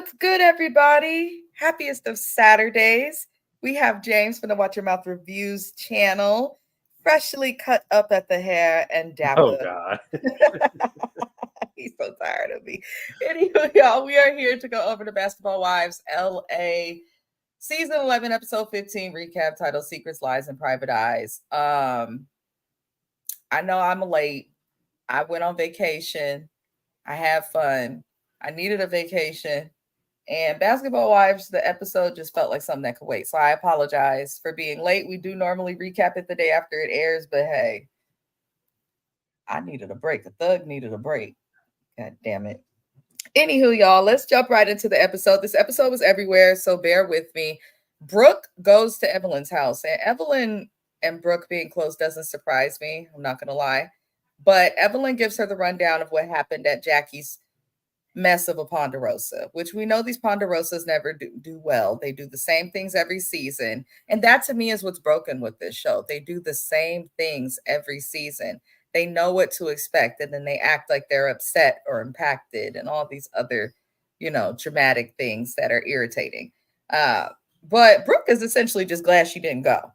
What's good, everybody? Happiest of Saturdays. We have James from the Watch Your Mouth Reviews channel, freshly cut up at the hair and Oh dapper. God. He's so tired of me. Anyway, y'all, we are here to go over the Basketball Wives L.A. Season 11, Episode 15 recap titled Secrets, Lies, and Private Eyes. I know I'm late. I went on vacation. I had fun. I needed a vacation. And Basketball Wives, the episode just felt like something that could wait. So I apologize for being late. We do normally recap it the day after it airs, but hey, I needed a break. The thug needed a break. God damn it. Anywho, y'all, let's jump right into the episode. This episode was everywhere, so bear with me. Brooke goes to Evelyn's house, and Evelyn and Brooke being close doesn't surprise me. I'm not going to lie. But Evelyn gives her the rundown of what happened at Jackie's mess of a Ponderosa, which we know these Ponderosas never do well. They do the same things every season. And that to me is what's broken with this show. They do the same things every season. They know what to expect, and then they act like they're upset or impacted and all these other, dramatic things that are irritating. But Brooke is essentially just glad she didn't go.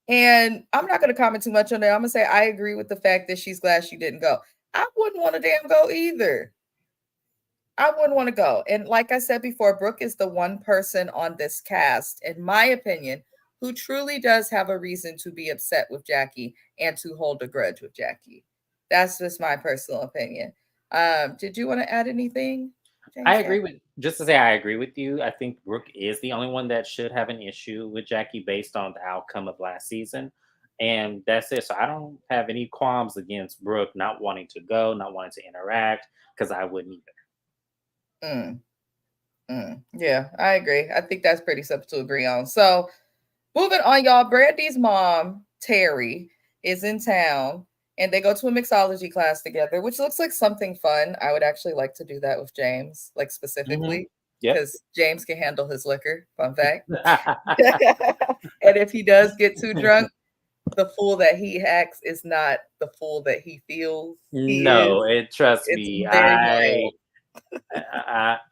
And I'm not going to comment too much on it. I'm going to say I agree with the fact that she's glad she didn't go. I wouldn't want to damn go either. I wouldn't want to go. And like I said before, Brooke is the one person on this cast, in my opinion, who truly does have a reason to be upset with Jackie and to hold a grudge with Jackie. That's just my personal opinion. Did you want to add anything, I James? agree with just to say I agree with you. I think Brooke is the only one that should have an issue with Jackie based on the outcome of last season. And that's it. So I don't have any qualms against Brooke not wanting to go, not wanting to interact, because I wouldn't either. Yeah, I agree. I think that's pretty simple to agree on. So moving on, y'all. Brandy's mom, Terry, is in town and they go to a mixology class together, which looks like something fun. I would actually like to do that with James, like specifically, Yep. because James can handle his liquor. Fun fact. And if he does get too drunk, the fool that he acts is not the fool that he feels he No, is. trust It's me, very mild.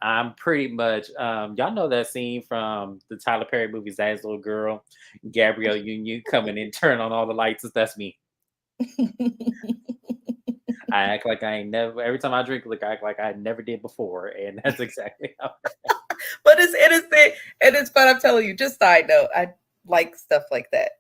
I'm pretty much y'all know that scene from the Tyler Perry movie Zach's Little Girl, Gabrielle Union coming in, turn on all the lights. That's me. I act like I ain't never. Every time I drink liquor, I act like I never did before, and that's exactly how. But it's innocent and it's fun. I'm telling you, just side note, I like stuff like that.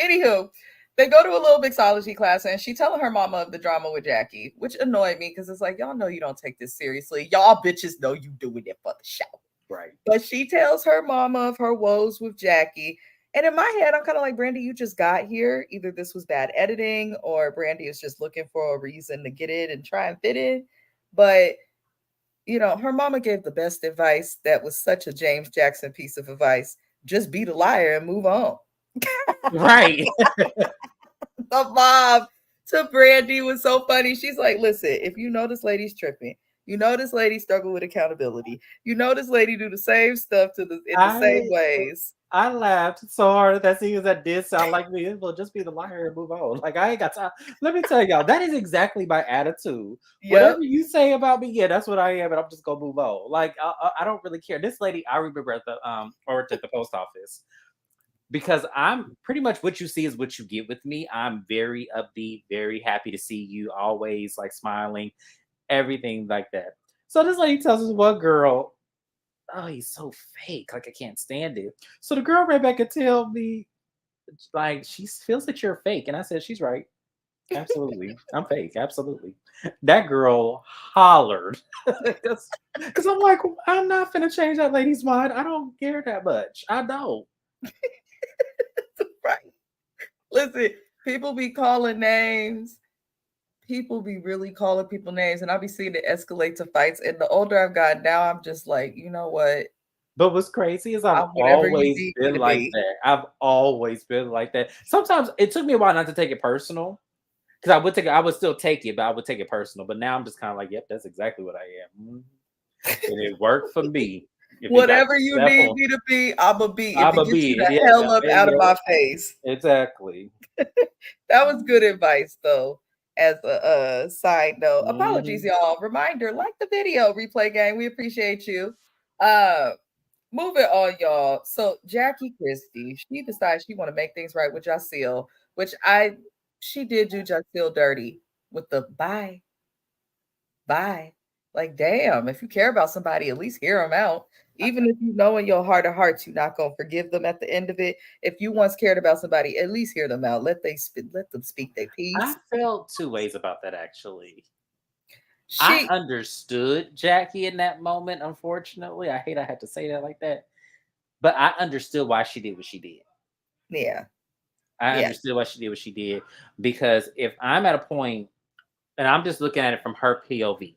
Anywho, they go to a little mixology class and she telling her mama of the drama with Jackie, which annoyed me because it's like, y'all know you don't take this seriously. Y'all bitches know you doing it for the show. Right. But she tells her mama of her woes with Jackie. And in my head, I'm kind of like, Brandy, you just got here. Either this was bad editing or Brandy is just looking for a reason to get in and try and fit in. But her mama gave the best advice that was such a James Jackson piece of advice. Just be the liar and move on. Right. The mom to Brandy was so funny. She's like, listen, if you know this lady's tripping, you know this lady struggle with accountability, you know this lady do the same stuff in the same ways. I laughed so hard at that scene because that did sound like me. Well, just be the liar and move on. Like I ain't got time. Let me tell y'all, that is exactly my attitude. Yep. Whatever you say about me, yeah, that's what I am, and I'm just gonna move on. Like I don't really care. This lady, I remember at the or at the post office, because I'm pretty much what you see is what you get with me. I'm very upbeat, very happy to see you, always like smiling, everything like that. So this lady tells us one girl, oh, he's so fake. Like I can't stand it. So the girl right back and tell me, like, she feels that you're fake. And I said, she's right. Absolutely. I'm fake. Absolutely. That girl hollered. Because I'm like, I'm not finna change that lady's mind. I don't care that much. I don't. Right. Listen, people be calling names. People be really calling people names, and I'll be seeing it escalate to fights. And the older I've gotten now, I'm just like, you know what? But what's crazy is I've I'm whatever you always need me been to like be. that. I've always been like that. Sometimes it took me a while not to take it personal. Because I would still take it, but I would take it personal. But now I'm just kind of like, yep, that's exactly what I am. And it worked for me. Whatever you need me to be, I'ma be. If I'm it a gets you be. the hell up out of my face. Exactly. That was good advice, though. as a side note. Apologies, Mhm. y'all. Reminder, like the video, replay gang. We appreciate you. Moving on, y'all. So Jackie Christie, she decides she want to make things right with Jaceel, which she did do Jaceel dirty with the bye. Like, damn, if you care about somebody, at least hear them out. Even if you know in your heart of hearts you're not gonna forgive them at the end of it. If you once cared about somebody, at least hear them out. Let them speak their I piece. felt two ways about that actually. I She understood Jackie in that moment, unfortunately. I hate I had to say that like that. But I understood why she did what she did. yeah, I yeah, understood why she did what she did because if I'm at a point, and I'm just looking at it from her POV,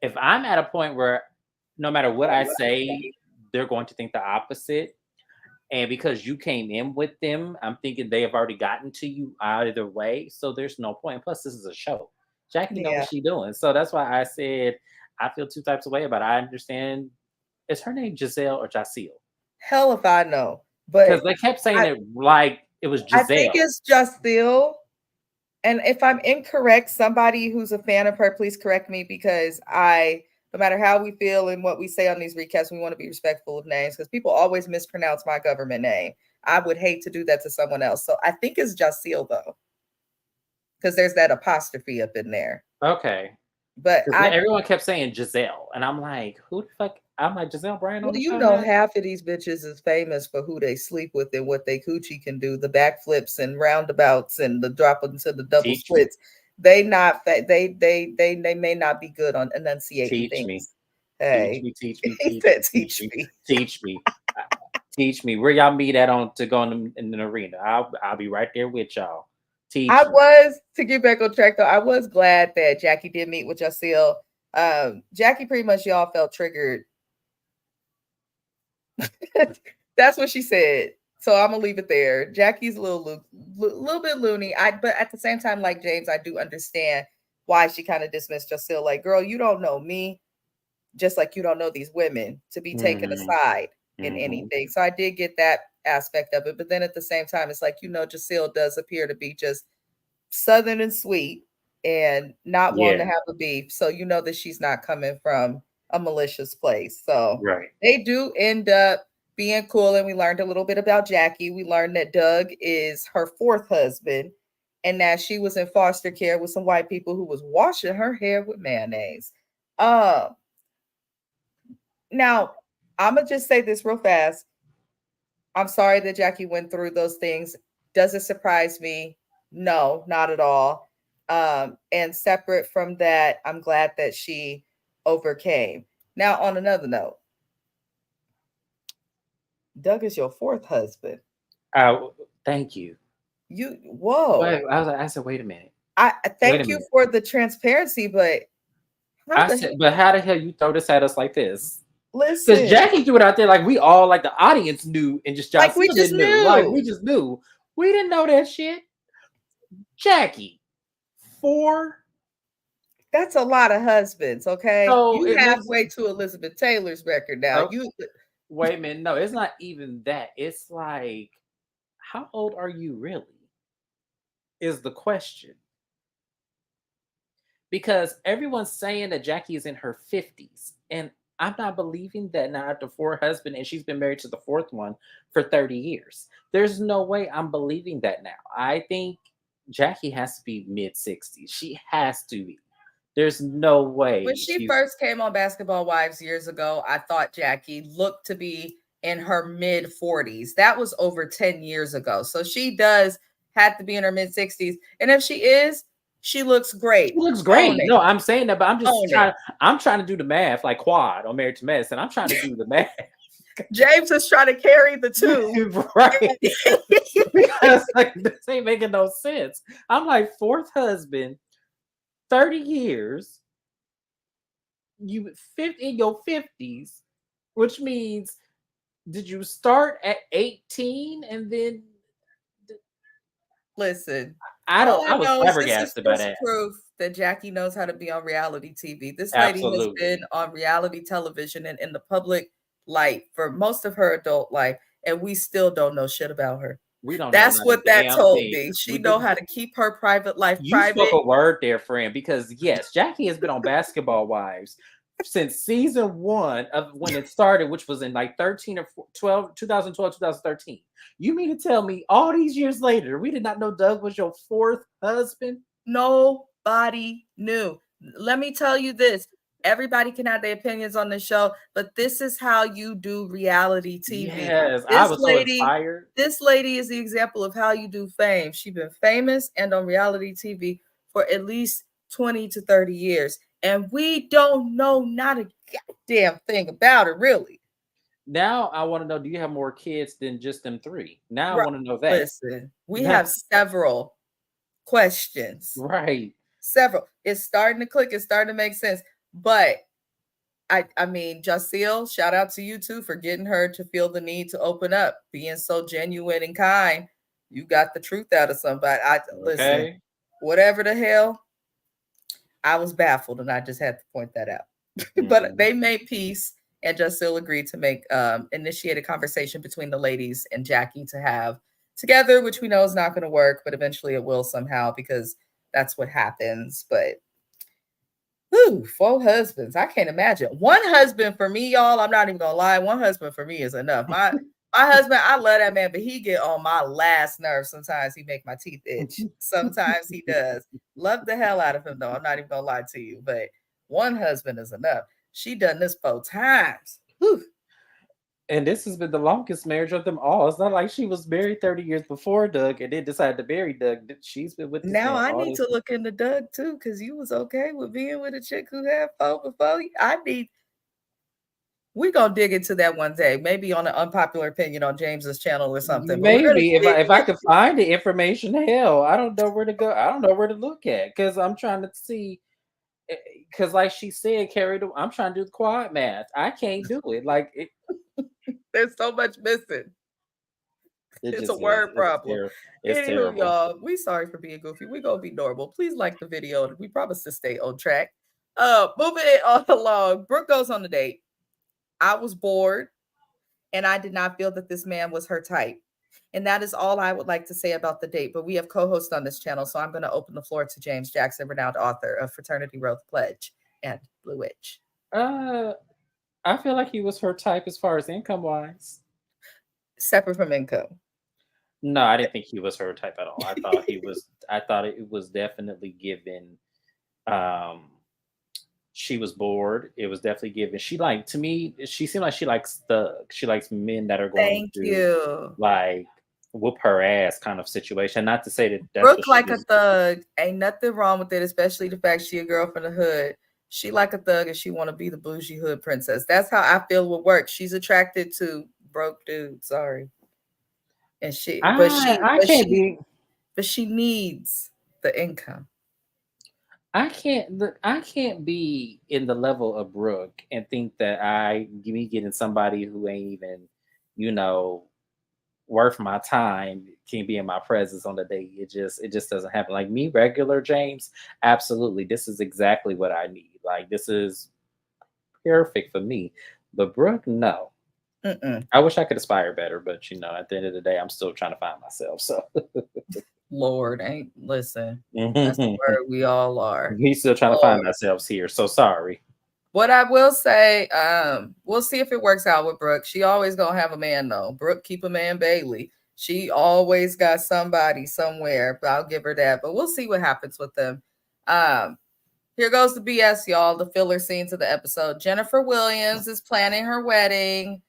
if I'm at a point where no matter what I say, they're going to think the opposite, and because you came in with them, I'm thinking they have already gotten to you either way, so there's no point. Plus, this is a show. Jackie know what yeah. she's doing, so that's why I said I feel two types of way about it. I understand. Is her name Giselle or Jaceel? Hell if I know. Because But they kept saying I, it like it was I think Giselle. it's just still. And if I'm incorrect, somebody who's a fan of her, please correct me because no matter how we feel and what we say on these recaps, we want to be respectful of names because people always mispronounce my government name. I would hate to do that to someone else. So I think it's Jaceel though, because there's that apostrophe up in there. Okay. But Because everyone kept saying Giselle, and I'm like, who the fuck? I'm like Giselle Bryan on well, the you show know, now. half of these bitches is famous for who they sleep with and what they coochie can do, the backflips and roundabouts and the drop into the double Teach me, splits. They not they may not be good on enunciating teach me, things. Hey, teach me, he teach said, me, teach "Teach me, me." teach me, uh, teach me. Where y'all meet at on to go in the arena? I'll be right there with y'all. I Teach me. was to get back on track though. I was glad that Jackie did meet with Jaceel. Jackie pretty much y'all felt triggered. That's what she said. So I'm gonna leave it there. Jackie's a little bit loony. But at the same time, like James, I do understand why she kind of dismissed Jaceel. Like, girl, you don't know me, just like you don't know these women to be taken Hmm. aside in Hmm. anything. So I did get that aspect of it. But then at the same time, it's like, Jaceel does appear to be just southern and sweet and not wanting to Yeah. have a beef. So you know that she's not coming from a malicious place. So Right. they do end up being cool. And we learned a little bit about Jackie. We learned that Doug is her fourth husband and that she was in foster care with some white people who was washing her hair with mayonnaise. Uh, Now, I'm going to just say this real fast. I'm sorry that Jackie went through those things. Does it surprise me? No, not at all. And separate from that, I'm glad that she overcame. Now, on another note, Doug is your fourth husband. Oh, thank you. Whoa. Wait, I said, wait a minute. I Wait a thank you minute. for the transparency, but how I the said, but how the hell you throw this at us like this? Because listen? Jackie threw it out there like we all, like the audience knew, and just Like we Jocelyn just didn't knew. Like we knew. just knew. We didn't know that shit. Jackie, four. That's a lot of husbands, okay? So You it makes halfway to Elizabeth Taylor's record now. oh You wait a minute. No, it's not even that. It's like, how old are you really? Is the question. Because everyone's saying that Jackie is in her 50s. And I'm not believing that now after four husbands and she's been married to the fourth one for 30 years. There's no way I'm believing that now. I think Jackie has to be mid 60s. She has to be. There's no when way she she's first came on Basketball Wives years ago, I thought Jackie looked to be in her mid 40s. That was over 10 years ago. So she does have to be in her mid 60s. And if she is, she looks she great. looks Own great. it. No, I'm saying that, but Own it. I'm trying to do the math like Quad on Married to Medicine. I'm trying to do the math. James is trying to carry the two. Right. Because like this ain't making no sense. I'm like, fourth husband, 30 years, you 50 in your 50s, which means did you start at 18 and then Listen, I all don't I I was know is this is flabbergasted by just that. proof that Jackie knows how to be on reality TV. This lady has been Absolutely. on reality television and in the public light for most of her adult life, and we still don't know shit about her. We don't know That's not a what that damn told thing. me. She know how to keep her private life You spoke private. a word there, friend, because yes, Jackie has been on Basketball Wives since season 1 of when it started, which was in like 13 or 12, 2012, 2013. You mean to tell me all these years later, we did not know Doug was your 4th husband? Nobody knew. Let me tell you this. Everybody can have their opinions on the show, but this is how you do reality TV. Yes, I was so inspired. This lady is the example of how you do fame. She's been famous and on reality TV for at least 20 to 30 years. And we don't know not a goddamn thing about her, really. Now I want to know, do you have more kids than just them 3? Now I Right. want to know that. Listen, we have several questions. Right. Several. It's starting to click. It's starting to make sense. But I mean, Jaceel, shout out to you too for getting her to feel the need to open up, being so genuine and kind. You got the truth out of somebody. Listen, whatever the hell, I was baffled and I just had to point that out. But they made peace and Jaceel agreed to initiate a conversation between the ladies and Jackie to have together, which we know is not going to work, but eventually it will somehow because that's what happens. But 4 husbands. I can't imagine. One husband for me, y'all. I'm not even gonna lie. One husband for me is enough. My husband, I love that man, but he get on my last nerve. Sometimes he make my teeth itch. Sometimes he does. Love the hell out of him though. I'm not even gonna lie to you. But one husband is enough. She done this 4 times. Whew. And this has been the longest marriage of them all. It's not like she was married 30 years before Doug and then decided to marry Doug. She's been with this Now man I all need this. to look into Doug too, because you was okay with being with a chick who had 4 before. We're gonna dig into that one day, maybe on an unpopular opinion on James's channel or something. But we're gonna Maybe if I could find the information, hell, I don't know where to go. I don't know where to look at because I'm trying to see. Because like she said, I'm trying to do the quad math. I can't do it. Like there's so much missing. It's a just is. word problem. It's Anywho, terrible. y'all, we sorry for being goofy. We're gonna be normal. Please like the video, and we promise to stay on track. Moving it on along. Brooke goes on the date. I was bored, and I did not feel that this man was her type. And that is all I would like to say about the date. But we have co-hosts on this channel, so I'm going to open the floor to James Jackson, renowned author of Fraternity Growth Pledge and Blue Witch. I feel like he was her type as far as income wise. Separate from income. No, I didn't think he was her type at all. I thought he was. I thought it was definitely given. She was bored. It was definitely given. She liked to me. She seemed like she likes men that are going to like whoop her ass kind of situation. Not to say that that's Brooke what she like was. a thug. Ain't nothing wrong with it, especially the fact she a girl from the hood. She like a thug and she want to be the bougie hood princess. That's how I feel would work. She's attracted to broke dudes. Sorry. And but she needs the income. I can't be in the level of Brooke and think that me getting somebody who ain't even, you know, worth my time can be in my presence on the date. It just doesn't happen. Like me, regular James, absolutely. This is exactly what I need. Like this is perfect for me. But Brooke, no. I wish I could aspire better, but at the end of the day, I'm still trying to find myself. So Lord, listen. That's where we all are. We still trying to find ourselves here. So sorry. What I will say, we'll see if it works out with Brooke. She always gonna have a man though. Brooke keep a man Bailey. She always got somebody somewhere, but I'll give her that. But we'll see what happens with them. Here goes the BS, y'all. The filler scenes of the episode. Jennifer Williams is planning her wedding.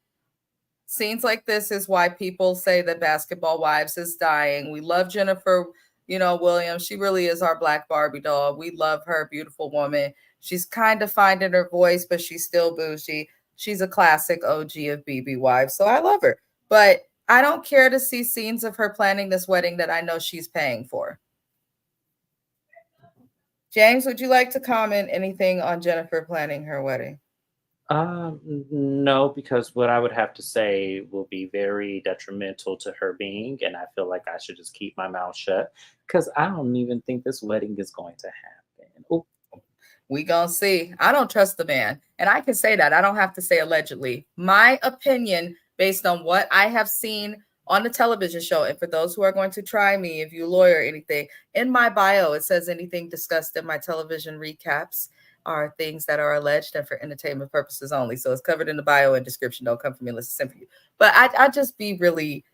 Scenes like this is why people say that Basketball Wives is dying. We love Jennifer, Williams. She really is our Black Barbie doll. We love her, beautiful woman. She's kind of finding her voice, but she's still bougie. She's a classic OG of bbwives, so I love her. But I don't care to see scenes of her planning this wedding that I know she's paying for. James, would you like to comment anything on Jennifer planning her wedding? No, because what I would have to say will be very detrimental to her being, and I feel like I should just keep my mouth shut because I don't even think this wedding is going to happen. Ooh. We gonna see. I don't trust the man, and I can say that. I don't have to say allegedly. My opinion, based on what I have seen on the television show. And for those who are going to try me, if you lawyer anything, in my bio, it says anything discussed in my television recaps are things that are alleged and for entertainment purposes only. So it's covered in the bio and description. Don't come for me unless it's sent for you. But I just be really,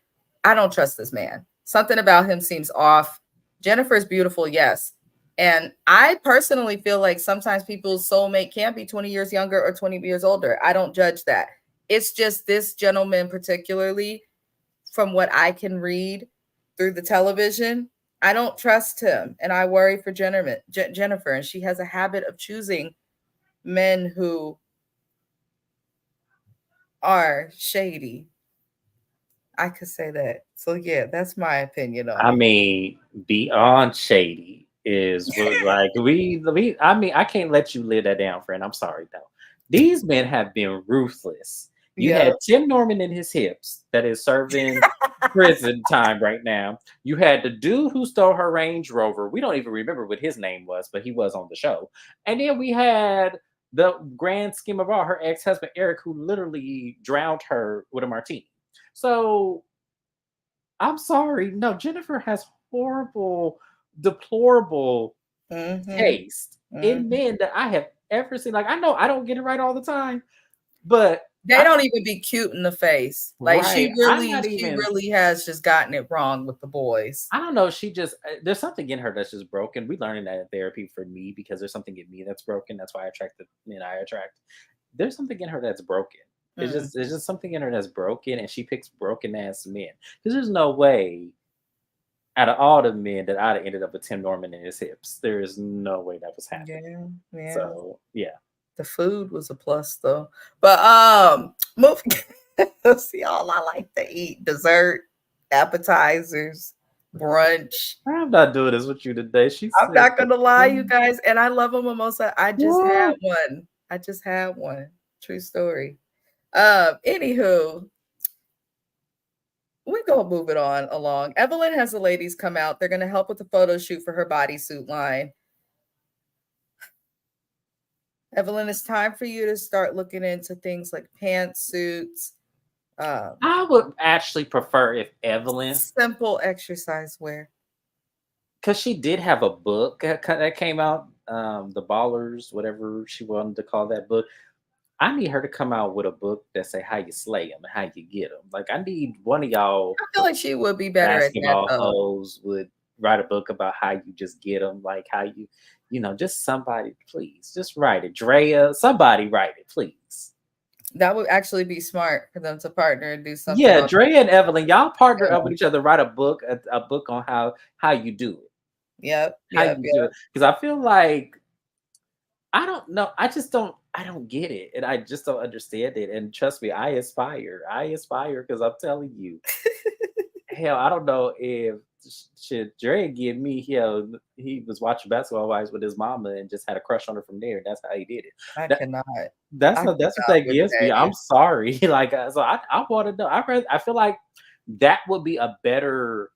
I don't trust this man. Something about him seems off. Jennifer is beautiful, yes. And I personally feel like sometimes people's soulmate can be 20 years younger or 20 years older. I don't judge that. It's just this gentleman, particularly from what I can read through the television, I don't trust him. And I worry for Jennifer. And she has a habit of choosing men who are shady. I could say that. So, yeah, that's my opinion on I it. mean, beyond shady is what like we I mean, I can't let you live that down, friend. I'm sorry though. These men have been ruthless. You Yeah. had Tim Norman in his hips that is serving prison time right now. You had the dude who stole her Range Rover. We don't even remember what his name was, but he was on the show. And then we had the grand scheme of all, her ex-husband Eric, who literally drowned her with a martini. So I'm sorry. No, Jennifer has horrible, deplorable Mm-hmm. taste in Mm-hmm. men that I have ever seen. Like, I know I don't get it right all the time, but They I don't even be cute in the face. Like right. I'm not she even. really has just gotten it wrong with the boys. I don't know. She just there's something in her that's just broken. We learning that in therapy for me because there's something in me that's broken. That's why I attract the men I attract. There's something in her that's broken. It's Mm. just there's just something in her that's broken, and she picks broken ass men. Because there's no way out of all the men that I'd have ended up with Tim Norman in his hips. There is no way that was happening. Yeah, yeah. So yeah. The food was a plus though. But moving see all I like to eat. Dessert, appetizers, brunch. I'm not doing this with you today. She I'm said not gonna lie, you guys, and I love a mimosa. I just had what? one. I just had one. True story. Anywho, we're gonna move it on along. Evelyn has the ladies come out. They're gonna help with the photo shoot for her bodysuit line. Evelyn, it's time for you to start looking into things like pantsuits, I would actually prefer if Evelyn, simple exercise wear. because she did have a book that came out, the Ballers, whatever she wanted to call that book. I need her to come out with a book that say how you slay them and how you get them. Like I need one of y'all I feel like she would be better at that basketball though. hoes would write a book about how you just get them, like how you know, just somebody, please, just write it. Drea, somebody write it, please. That would actually be smart for them to partner and do something Yeah, on. Drea and Evelyn, y'all partner up Yeah. with each other, write a book, a book on how you do it, Yep, how yep, you do yep. it. Because I feel like I don't know, I don't get it, and I just don't understand it. And trust me, I aspire because I'm telling you, hell, I don't know if should Dre give me hell. He was watching Basketball Wives with his mama and just had a crush on her from there. That's how he did it. I That, cannot. that's I that's what cannot that with gives me. I'm that. sorry. Like so, I want to know. I feel like that would be a better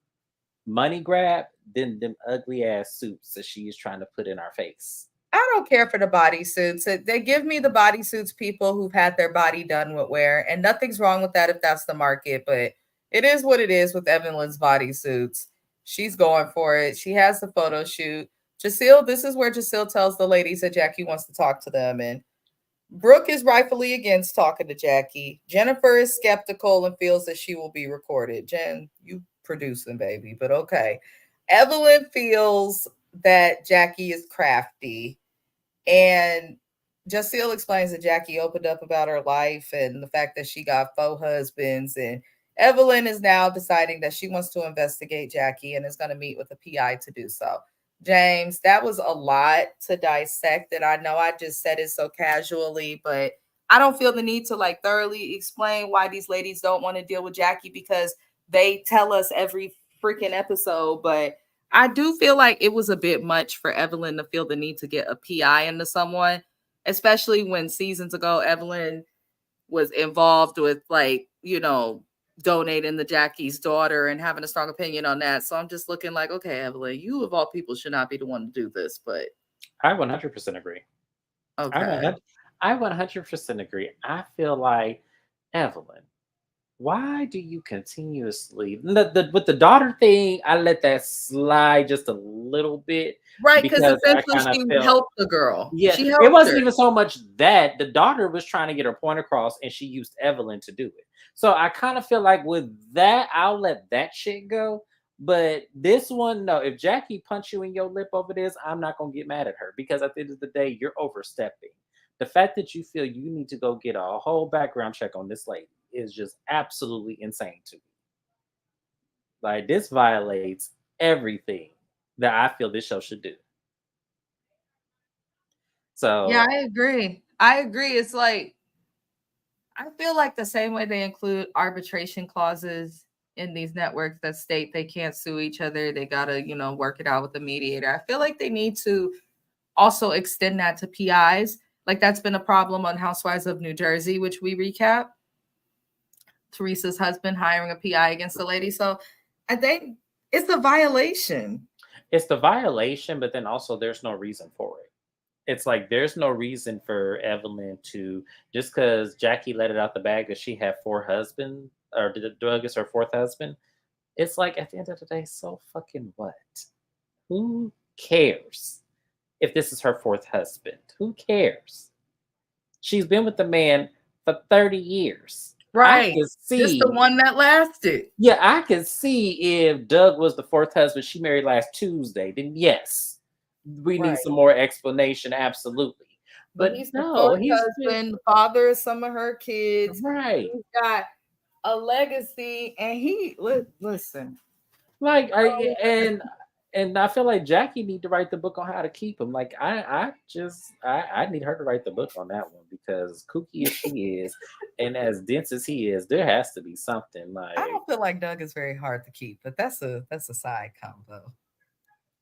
money grab than them ugly ass suits that she is trying to put in our face. I don't care for the bodysuits. They give me the bodysuits people who've had their body done with wear, and nothing's wrong with that if that's the market. But it is what it is with Evelyn's bodysuits. She's going for it. She has the photo shoot. Jacille, this is where Jacille tells the ladies that Jackie wants to talk to them, and Brooke is rightfully against talking to Jackie. Jennifer is skeptical and feels that she will be recorded. Jen, you producing, baby, but okay. Evelyn feels that Jackie is crafty, and Jacille explains that Jackie opened up about her life and the fact that she got faux husbands. And Evelyn is now deciding that she wants to investigate Jackie and is going to meet with a PI to do so. James, that was a lot to dissect. And I know I just said it so casually, but I don't feel the need to like thoroughly explain why these ladies don't want to deal with Jackie because they tell us every freaking episode. But I do feel like it was a bit much for Evelyn to feel the need to get a PI into someone, especially when seasons ago Evelyn was involved with like, donating the Jackie's daughter and having a strong opinion on that. So I'm just looking like, okay, Evelyn, you of all people should not be the one to do this, but I 100% agree. I okay. 100 I 100% agree. I feel like Evelyn. why do you continuously with the daughter thing? I let that slide just a little bit Right, because because I essentially kind of she felt, helped the girl. yeah, She it helped wasn't her. even so much that the daughter was trying to get her point across and she used Evelyn to do it. So I kind of feel like with that, I'll let that shit go. But this one, no, if Jackie punch you in your lip over this, I'm not gonna get mad at her because at the end of the day, you're overstepping. The fact that you feel you need to go get a whole background check on this lady is just absolutely insane to me. Like this violates everything that I feel this show should do. Yeah, So I agree. I agree. It's like I feel like the same way they include arbitration clauses in these networks that state they can't sue each other, they gotta, work it out with the mediator. I feel like they need to also extend that to PIs. Like that's been a problem on Housewives of New Jersey, which we recap. Teresa's husband hiring a PI against the lady. So I think it's a violation. it's the violation, but then also there's no reason for it. It's like there's no reason for Evelyn to, just because Jackie let it out the bag that she had four husbands, or did Doug is her fourth husband. It's like at the end of the day, so fucking what? Who cares if this is her fourth husband? Who cares? She's been with the man for 30 years. I Right. can Just the see, one that lasted. yeah, I can see if Doug was the fourth husband she married last Tuesday, then yes, we need Right. some more explanation, absolutely. But But he's the no, fourth he's been husband, the father of some of her kids. right. He's got a legacy, and listen. Like I Oh, and I feel like Jackie need to write the book on how to keep him. Like I need her to write the book on that one because kooky as she is and as dense as he is, there has to be something I like don't feel like Doug is very hard to keep, but that's a side combo.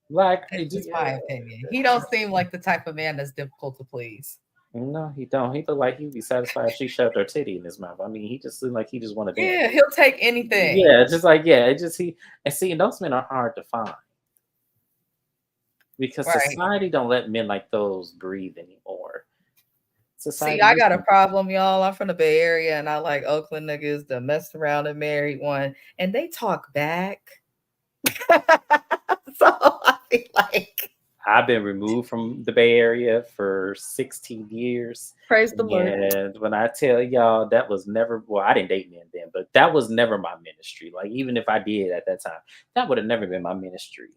like That's just my opinion. He don't seem like the type of man that's difficult to please. no, he don't. He look like he'd be satisfied if she shoved her titty in his mouth. I mean, he just seemed like he just want to dance. Yeah, he'll take anything. Yeah, just like yeah, it just he and see, and those men are hard to find because Right. society don't let men like those breathe anymore. See, Society I used got a to. problem, y'all. I'm from the Bay Area and I like Oakland niggas that messed around and married one and they talk back. So I feel like I've been removed from the Bay Area for 16 years. praise the Lord. And when I tell y'all that was never, well, I didn't date men then, but that was never my ministry. Like, even if I did at that time, that would have never been my ministry.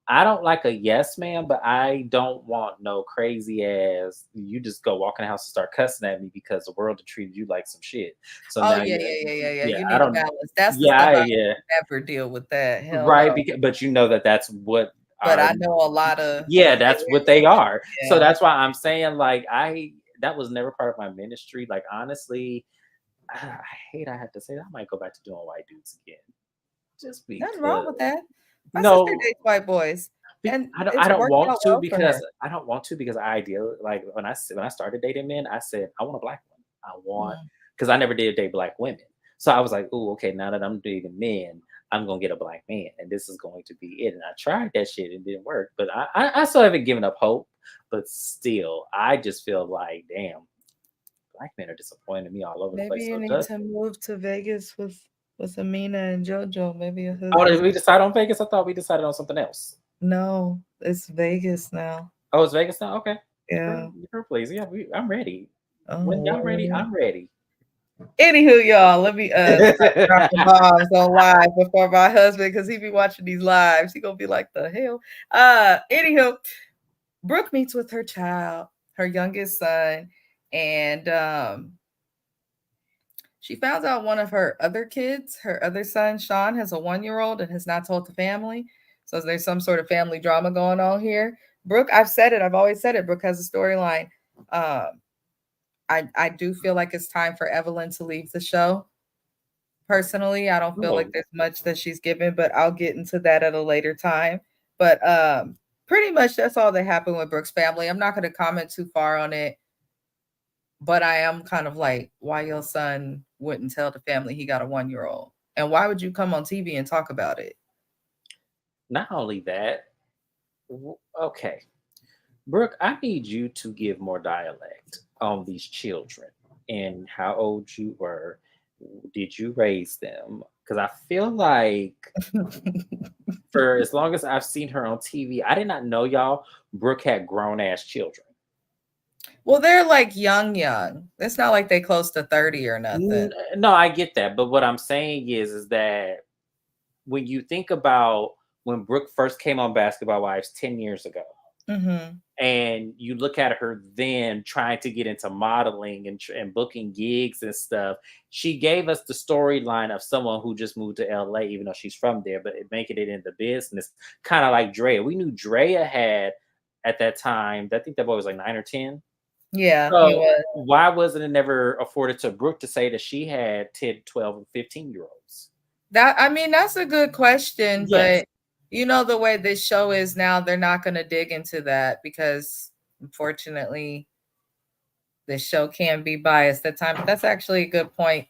I don't like a yes man, but I don't want no crazy ass. You just go walk in the house and start cussing at me because the world had treated you like some shit. So Oh now, yeah, yeah, yeah, yeah, yeah, yeah. yeah, You I need a don't, balance. That's the yeah, stuff I yeah, never deal with that. Hell right. no. Because, but you know that that's what But our I know a lot of yeah, Bay that's what Area they women. are. So Yeah. that's why I'm saying, like, I that was never part of my ministry. Like, honestly, I hate I have to say that. I might go back to doing white dudes again, just Nothing wrong because. with that. My sister No, dates white boys, and I it's don't worked want out to well for because her. I don't want to because I ideal like when I started dating men, I said I want a black one. I want Mm. because I never did date black women. So I was like, oh, okay, now that I'm dating men, I'm gonna get a black man, and this is going to be it. And I tried that shit, and it didn't work. But I still haven't given up hope. But still, I just feel like, damn, black men are disappointing me all over the Maybe place. you So need does to move to Vegas with Amina and JoJo. Maybe oh, did we decide on Vegas? I thought we decided on something else. no, it's Vegas now. Oh, it's Vegas now. Okay, Yeah. her place. Yeah, I'm ready. When Oh, y'all ready, Lord. I'm ready. Anywho, y'all, let me stop dropping bombs on live before my husband, because he be watching these lives. He gonna be like, the hell. Anywho, Brooke meets with her child, her youngest son, and she found out one of her other kids, her other son, Sean, has a 1 year old and has not told the family. So there's some sort of family drama going on here. Brooke, I've said it, I've always said it. Brooke has a storyline. Um, I do feel like it's time for Evelyn to leave the show. Personally, I don't feel like Oh, there's much that she's given, but I'll get into that at a later time. But pretty much that's all that happened with Brooke's family. I'm not going to comment too far on it, but I am kind of like, why your son wouldn't tell the family he got a 1 year old? And why would you come on TV and talk about it? not only that. Okay, Brooke, I need you to give more dialect on these children and how old you were did you raise them? Because I feel like for as long as I've seen her on TV, I did not know y'all Brooke had grown ass children. Well, they're like young. It's not like they close to 30 or nothing. No, I get that, but what I'm saying is that when you think about when Brooke first came on Basketball Wives 10 years ago, Mhm. and you look at her then trying to get into modeling and booking gigs and stuff, she gave us the storyline of someone who just moved to LA, even though she's from there, but making it in the business, kind of like Drea. We knew Drea had at that time, I think that boy was like 9 or 10. Yeah, he So was. why wasn't it never afforded to Brooke to say that she had 10, 12, and 15-year-olds? I mean, that's a good question, Yes. but you know the way this show is now, they're not going to dig into that because unfortunately the show can be biased at times. But that's actually a good point.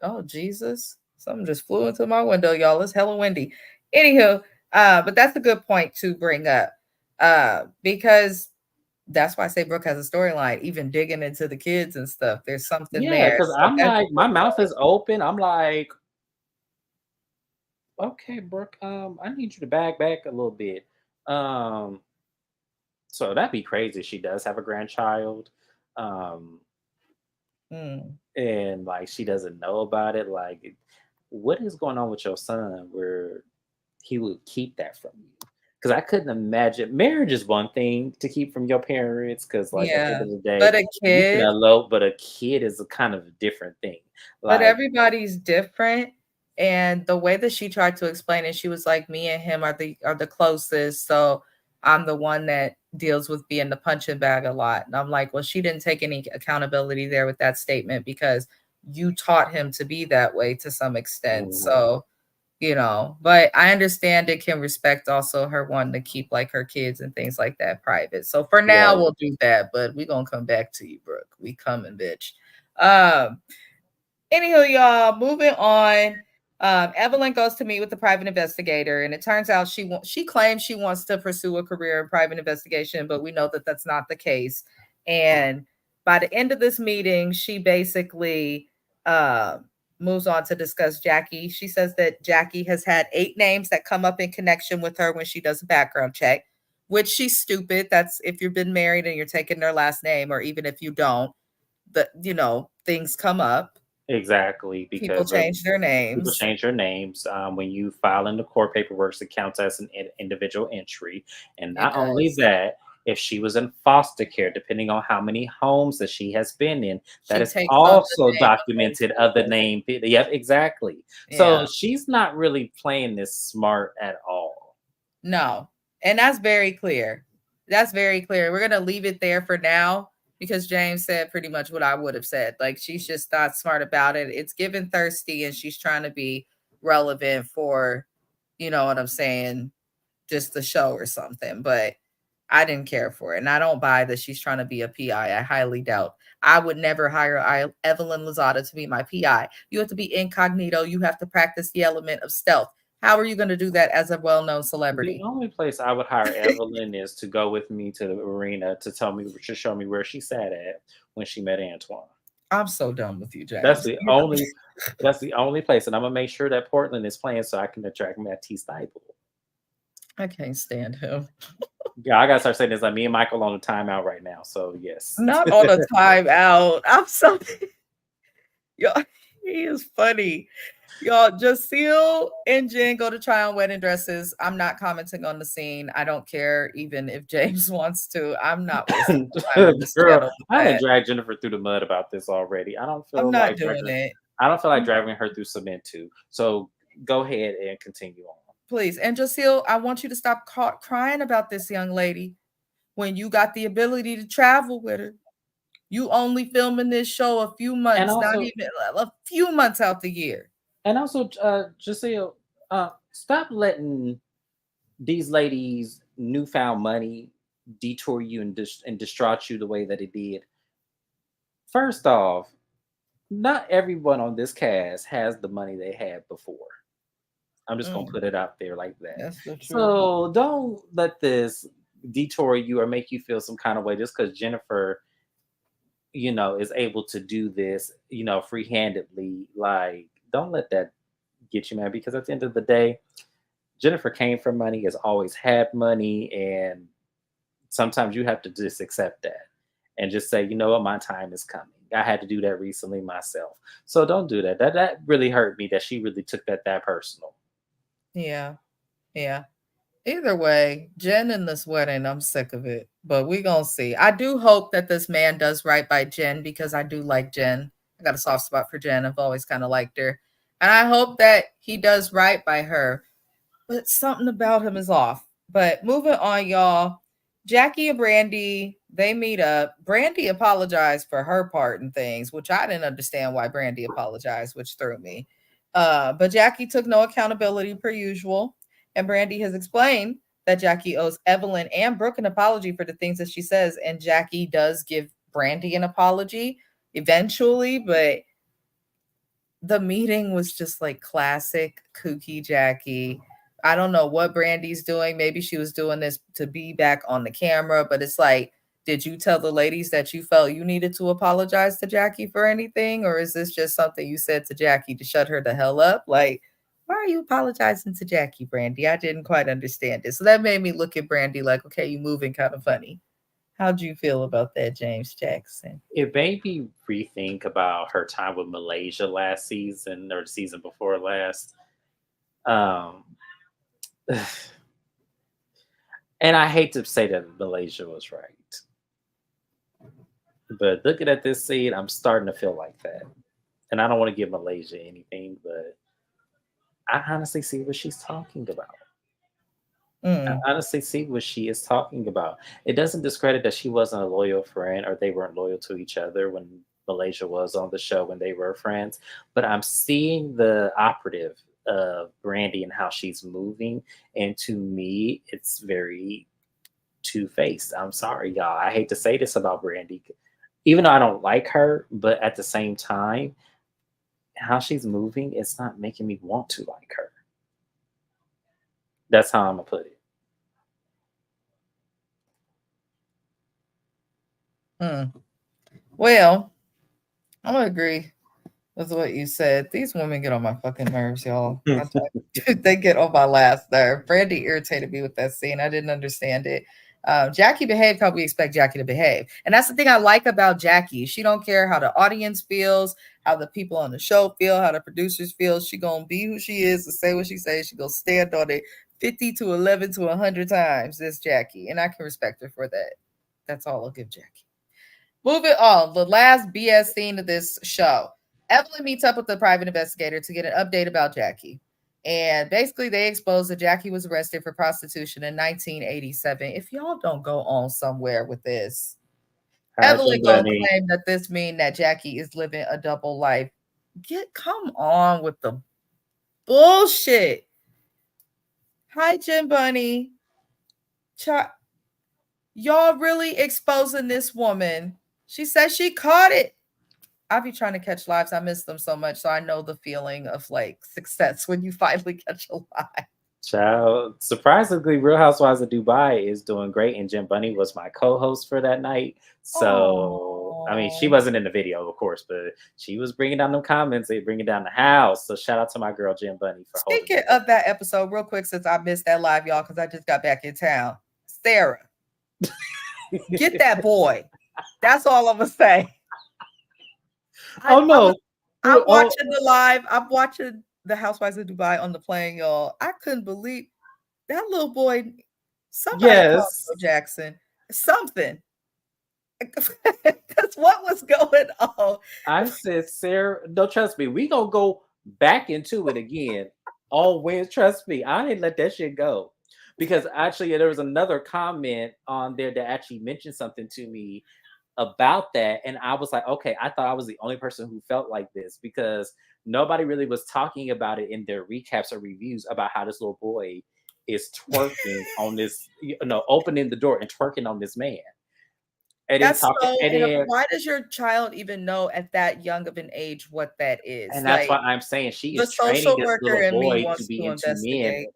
Oh Jesus, something just flew into my window, y'all. It's hella windy. Anywho, but that's a good point to bring up. Because that's why I say Brooke has a storyline, even digging into the kids and stuff. There's something Yeah, there. because So I'm that's like, a my good mouth point. is open. I'm like, okay, Brooke, I need you to back a little bit. Um, so that'd be crazy. She does have a grandchild. Um, Mm. and like she doesn't know about it. Like, what is going on with your son where he would keep that from you? Because I couldn't imagine marriage is one thing to keep from your parents. Because like at the end Yeah. of the day, But a you can kid, elope, but a kid is a kind of a different thing. but Like, everybody's different. And the way that she tried to explain it, she was like, "Me and him are the closest, so I'm the one that deals with being the punching bag a lot." And I'm like, "Well, she didn't take any accountability there with that statement because you taught him to be that way to some extent." mhm, So, but I understand it can respect also her wanting to keep like her kids and things like that private. So for now, right, we'll do that, but we're gonna come back to you, Brooke. We coming, bitch. Um, Anywho, y'all, moving on. Evelyn goes to meet with the private investigator, and it turns out she claims she wants to pursue a career in private investigation, but we know that that's not the case. And by the end of this meeting, she basically uh, moves on to discuss Jackie. She says that Jackie has had 8 names that come up in connection with her when she does a background check, which she's stupid. That's if you've been married and you're taking their last name, or even if you don't, things come up. exactly. People Because change their people names. change their names when you file in the court paperwork. It counts as an individual entry, and It not only does. that, if she was in foster care, depending on how many homes that she has been in, that She is takes on the also name of those documented of the people. name. Yep, exactly. So Yeah. she's not really playing this smart at all. No. And that's very clear. That's very clear. We're gonna leave it there for now because James said pretty much what I would have said. Like she's just not smart about it. It's given thirsty and she's trying to be relevant for, you know what I'm saying, just the show or something. But I didn't care for it. And I don't buy that she's trying to be a PI. I highly doubt. I would never hire Evelyn Lozada to be my PI. You have to be incognito. You have to practice the element of stealth. How are you going to do that as a well-known The celebrity? only place I would hire Evelyn is to go with me to the arena to show me where she sat at when she met Antoine. I'm so done with you, That's James. the only that's the only place, and I'm gonna make sure that Portland is playing so I can attract Matisse Thybulle. I can't stand him. Yeah, I gotta start saying this. Like me and Michael on a timeout right now. So yes. Not on a timeout. I'm so y'all. He is funny. Y'all, Jaceel and Jen go to try on wedding dresses. I'm not commenting on the scene. I don't care, even if James wants to. I'm not wasting my time on this Girl, channel with I done that. dragged Jennifer through the mud about this already. I'm not doing it. I don't feel like I'm dragging her through cement too. So go ahead and continue on. Please. And Jaceel, I want you to stop crying about this young lady when you got the ability to travel with her. You only filming this show a few And months, not also even a few months out the year. just say stop letting these ladies' newfound money detour you and distraught you the way that it did. First off, not everyone on this cast has the money they had before. I'm just gonna Mm, put it out there like that. that's the truth. So don't let this detour you or make you feel some kind of way just because Jennifer, is able to do this, free handedly. Like, don't let that get you, man, because at the end of the day, Jennifer came from money, has always had money, and sometimes you have to just accept that and just say, you know what, my time is coming. I had to do that recently myself. So don't do that. That really hurt me that she really took that personal. Yeah. Yeah. Either way, Jen and this wedding, I'm sick of it. But we gonna see. I do hope that this man does right by Jen because I do like Jen. I got a soft spot for Jen. I've always kind of liked her. And I hope that he does right by her. But something about him is off. But moving on, y'all. Jackie and Brandy, they meet up. Brandy apologized for her part in things, which I didn't understand why Brandy apologized, which threw me. But Jackie took no accountability per usual. And Brandy has explained that Jackie owes Evelyn and Brooke an apology for the things that she says. And Jackie does give Brandy an apology eventually, but the meeting was just like classic kooky Jackie. I don't know what Brandy's doing. Maybe she was doing this to be back on the camera, but it's like, did you tell the ladies that you felt you needed to apologize to Jackie for anything? Or is this just something you said to Jackie to shut her the hell up? Like, why are you apologizing to Jackie, Brandy? I didn't quite understand it. So that made me look at Brandy like, okay, you moving kind of funny. How'd you feel about that, James Jackson? It made me rethink about her time with Malaysia last season or the season before last. Um, and I hate to say that Malaysia was right, but looking at this scene, I'm starting to feel like that. And I don't want to give Malaysia anything, but I honestly see what she's talking about. I Mm. honestly see what she is talking about. It doesn't discredit that she wasn't a loyal friend or they weren't loyal to each other when Malaysia was on the show when they were friends. But I'm seeing the operative of Brandy and how she's moving. And to me, it's very two faced. I'm sorry, y'all. I hate to say this about Brandy, even though I don't like her, but at the same time, how she's moving, it's not making me want to like her. That's how I'm gonna put it. Mm. Well, I'm gonna agree with what you said. These women get on my fucking nerves, y'all. They get on my last nerve. Brandy irritated me with that scene. I didn't understand it. Jackie behaved how we expect Jackie to behave, and that's the thing I like about Jackie. She don't care how the audience feels, how the people on the show feel, how the producers feel. She gonna be who she is and say what she says. She gonna stand on it 50 to 11 to 100 times. This Jackie, and I can respect her for that. That's all I'll give Jackie. Moving on, the last BS scene of this show. Evelyn meets up with the private investigator to get an update about Jackie. And basically, they expose that Jackie was arrested for prostitution in 1987. If y'all don't go on somewhere with this, Evelyn Pageant gonna Bunny. claim that this mean that Jackie is living a double life. Come on with the bullshit. Hi, Jim Bunny. Y'all really exposing this woman. She says she caught it. I'll be trying to catch lives. I miss them so much. So I know the feeling of like success when you finally catch a live. Child, surprisingly, Real Housewives of Dubai is doing great, and Jim Bunny was my co-host for that night. So, I mean, she Oh. wasn't in the video, of course, but she was bringing down them comments, they bringing down the house. So, shout out to my girl Jim Bunny for holding Speaking it down. of that episode, real quick, since I missed that live, y'all, because I just got back in town. Sarah, get that boy. That's all I'm gonna say. Oh no! I'm Oh watching the live. I'm watching the Housewives of Dubai on the plane, y'all. I couldn't believe that little boy. Somebody called yes, Joe Jackson. Something. That's what was going on. I said, Sarah. No, trust me, we gonna go back into it again. Always trust me. I didn't let that shit go. Because actually, there was another comment on there that actually mentioned something to me about that, and I was like, okay, I thought I was the only person who felt like this because nobody really was talking about it in their recaps or reviews about how this little boy is twerking on this, opening the door and twerking on this man, and then That's talking, so and then, why does your child even know at that young of an age what that is? and that's why Like, I'm saying she the is training social this worker little in me boy to wants be to into men. investigate.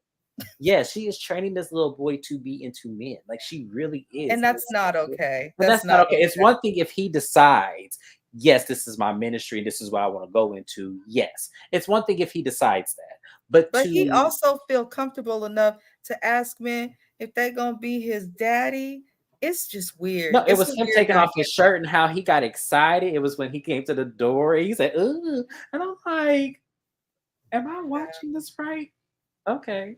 Yeah, she is training this little boy to be into men. Like she really is. And And that's it's not so- okay. but That's that's not not okay. It's okay. one thing if he decides, yes, this is my ministry, this is what I want to go into. Yes. It's one thing if he decides that. But But he to also feel comfortable enough to ask men if they gonna be his daddy. It's just weird. no, it It's was a him weird taking off his dynamic. shirt and how he got excited. It was when he came to the door. He said, "Ooh," and I'm like, "Am I watching this right?" Okay.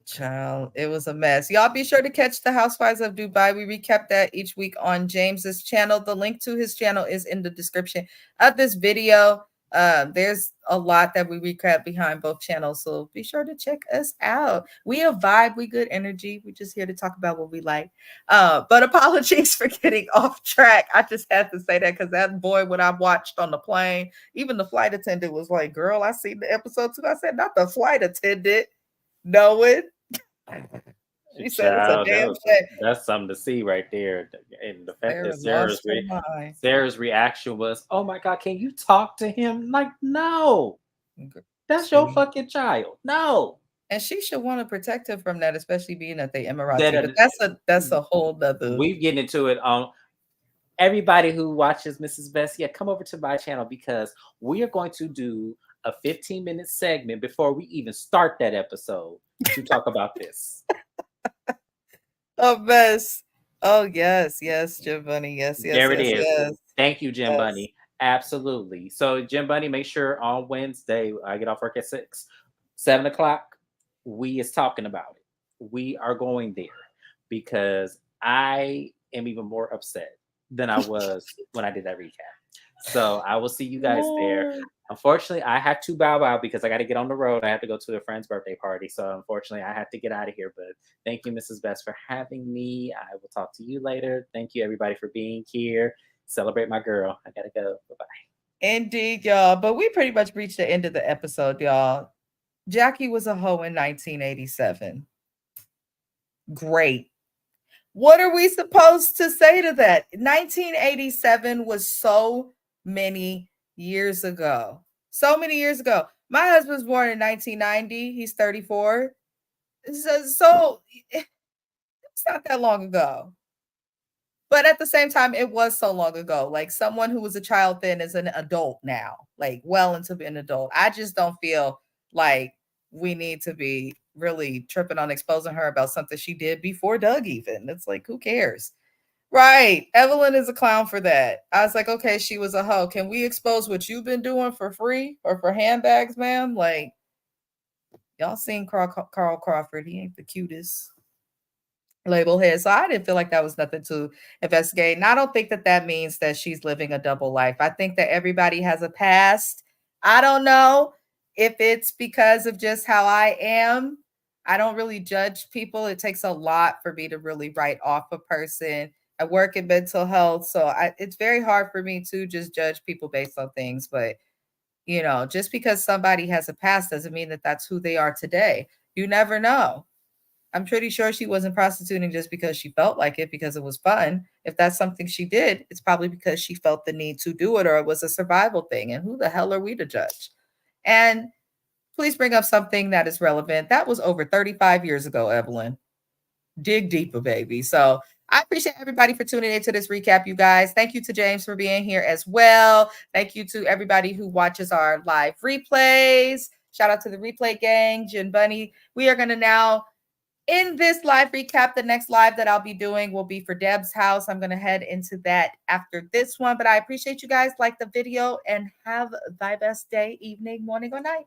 Child, it was a mess. Y'all be sure to catch the Housewives of Dubai. We recap that each week on James's channel. The link to his channel is in the description of this video. There's a lot that we recap behind both channels, so be sure to check us out. We a vibe, we good energy. We're just here to talk about what we like. But apologies for getting off track. I just had to say that because that boy, when I watched on the plane, even the flight attendant was like, "Girl, I seen the episode too." I said, "Not the flight attendant." Knowing she said it's a Child, damn shame. that's something to see right there. And the fact that Sarah lost her mind. Sarah's reaction was, "Oh my God, can you talk to him?" Like, no, that's your See? fucking child. No, And she should want to protect him from that, especially being at the that Emirati. But that's a whole nother. we get into it. Everybody who watches Mrs. Best, yeah, come over to my channel because we are going to do a 15-minute segment before we even start that episode to talk about this. A mess. Oh yes, yes, Jim Bunny. Yes, yes, There it yes, is. yes, Thank you, Jim yes. Bunny. Absolutely. So, Jim Bunny, make sure on Wednesday, I get off work at 6, 7 o'clock, we is talking about it. We are going there because I am even more upset than I was when I did that recap. So I will see you guys there. Lord. Unfortunately, I have to bow out because I got to get on the road. I have to go to a friend's birthday party. So unfortunately, I have to get out of here. But thank you, Mrs. Best, for having me. I will talk to you later. Thank you, everybody, for being here. Celebrate my girl. I got to go. Bye bye. Indeed, y'all. But we pretty much reached the end of the episode, y'all. Jackie was a hoe in 1987. Great. What are we supposed to say to that? 1987 was so many years ago. So many years ago. My husband was born in 1990. He's 34. So it's not that long ago. But at the same time, it was so long ago. Like someone who was a child then is an adult now, like well into being an adult. I just don't feel like we need to be really tripping on exposing her about something she did before Doug, even. It's like, who cares? Right. Evelyn is a clown for that. I was like, okay, she was a hoe. Can we expose what you've been doing for free or for handbags, ma'am? Like, y'all seen Carl Crawford. He ain't the cutest label head. So I didn't feel like that was nothing to investigate. And I don't think that that means that she's living a double life. I think that everybody has a past. I don't know if it's because of just how I am. I don't really judge people. It takes a lot for me to really write off a person. I work in mental health, so it's very hard for me to just judge people based on things. But just because somebody has a past doesn't mean that that's who they are today. You never know. I'm pretty sure she wasn't prostituting just because she felt like it, because it was fun. If that's something she did, it's probably because she felt the need to do it, or it was a survival thing. And who the hell are we to judge? And please bring up something that is relevant. That was over 35 years ago, Evelyn. Dig deeper, baby. So I appreciate everybody for tuning into this recap, you guys. Thank you to James for being here as well. Thank you to everybody who watches our live replays. Shout out to the replay gang, Jen Bunny. We are going to now in this live recap, the next live that I'll be doing will be for Deb's house. I'm going to head into that after this one, but I appreciate you guys. Like the video and have the best day, evening, morning, or night.